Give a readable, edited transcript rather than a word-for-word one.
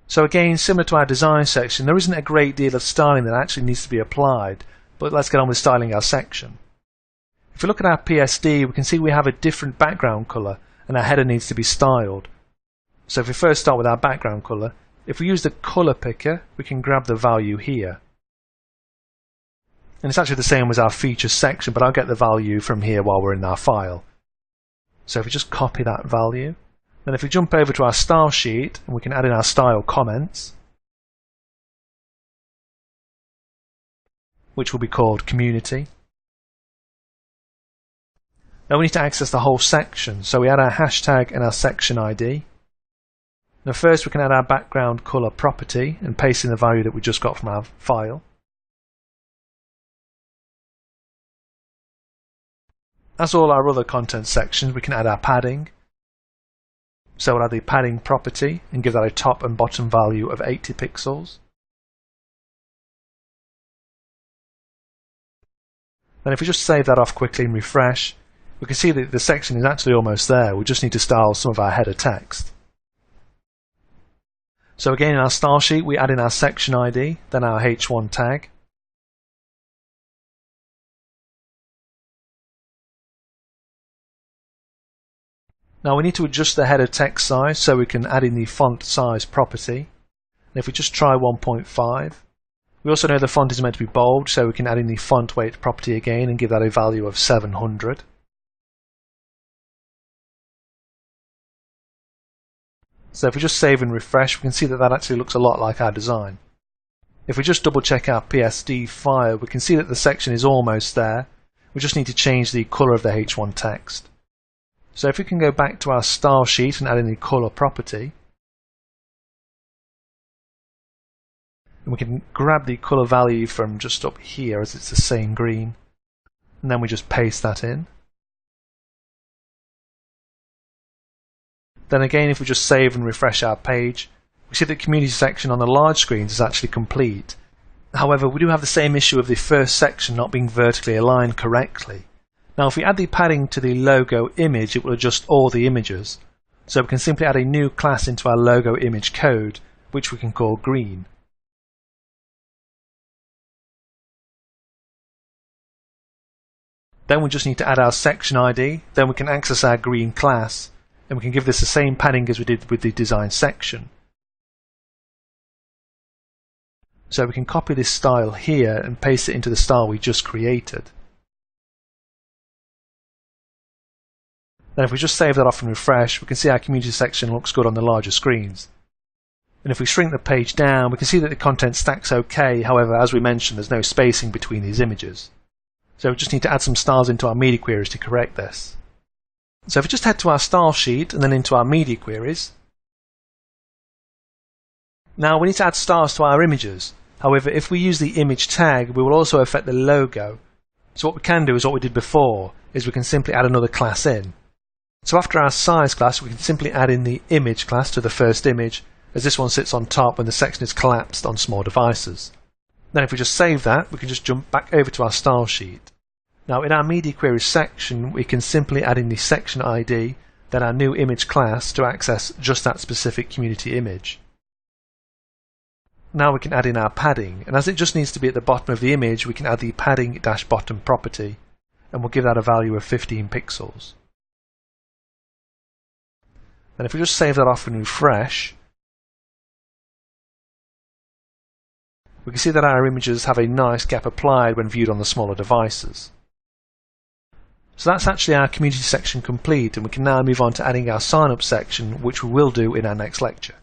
So again, similar to our design section, there isn't a great deal of styling that actually needs to be applied, but let's get on with styling our section. If we look at our PSD, we can see we have a different background colour and our header needs to be styled. So if we first start with our background colour, if we use the colour picker, we can grab the value here. And it's actually the same as our features section, but I'll get the value from here while we're in our file. So if we just copy that value, then if we jump over to our style sheet, and we can add in our style comments, which will be called community. Now we need to access the whole section, so we add our hashtag and our section ID. Now first we can add our background colour property and paste in the value that we just got from our file. As all our other content sections, we can add our padding. So we'll add the padding property and give that a top and bottom value of 80 pixels. Then if we just save that off quickly and refresh, we can see that the section is actually almost there. We just need to style some of our header text. So again, in our style sheet, we add in our section ID, then our H1 tag. Now we need to adjust the header text size, so we can add in the font size property. And if we just try 1.5, we also know the font is meant to be bold, so we can add in the font weight property again and give that a value of 700. So if we just save and refresh, we can see that that actually looks a lot like our design. If we just double check our PSD file, we can see that the section is almost there. We just need to change the colour of the H1 text. So if we can go back to our style sheet and add in the colour property, and we can grab the colour value from just up here as it's the same green, and then we just paste that in. Then again, if we just save and refresh our page, we see the community section on the large screens is actually complete. However, we do have the same issue of the first section not being vertically aligned correctly. Now if we add the padding to the logo image, it will adjust all the images. So we can simply add a new class into our logo image code, which we can call green. Then we just need to add our section ID, then we can access our green class, and we can give this the same padding as we did with the design section. So we can copy this style here and paste it into the style we just created. Then if we just save that off and refresh, we can see our community section looks good on the larger screens. And if we shrink the page down, we can see that the content stacks okay. However, as we mentioned, there's no spacing between these images. So we just need to add some styles into our media queries to correct this. So if we just head to our style sheet and then into our media queries. Now we need to add styles to our images. However, if we use the image tag, we will also affect the logo. So what we can do is what we did before, is we can simply add another class in. So after our size class, we can simply add in the image class to the first image, as this one sits on top when the section is collapsed on small devices. Then if we just save that, we can just jump back over to our style sheet. Now in our media queries section, we can simply add in the section ID, then our new image class to access just that specific community image. Now we can add in our padding, and as it just needs to be at the bottom of the image, we can add the padding-bottom property, and we'll give that a value of 15 pixels. Then if we just save that off and refresh, we can see that our images have a nice gap applied when viewed on the smaller devices. So that's actually our community section complete, and we can now move on to adding our sign up section, which we will do in our next lecture.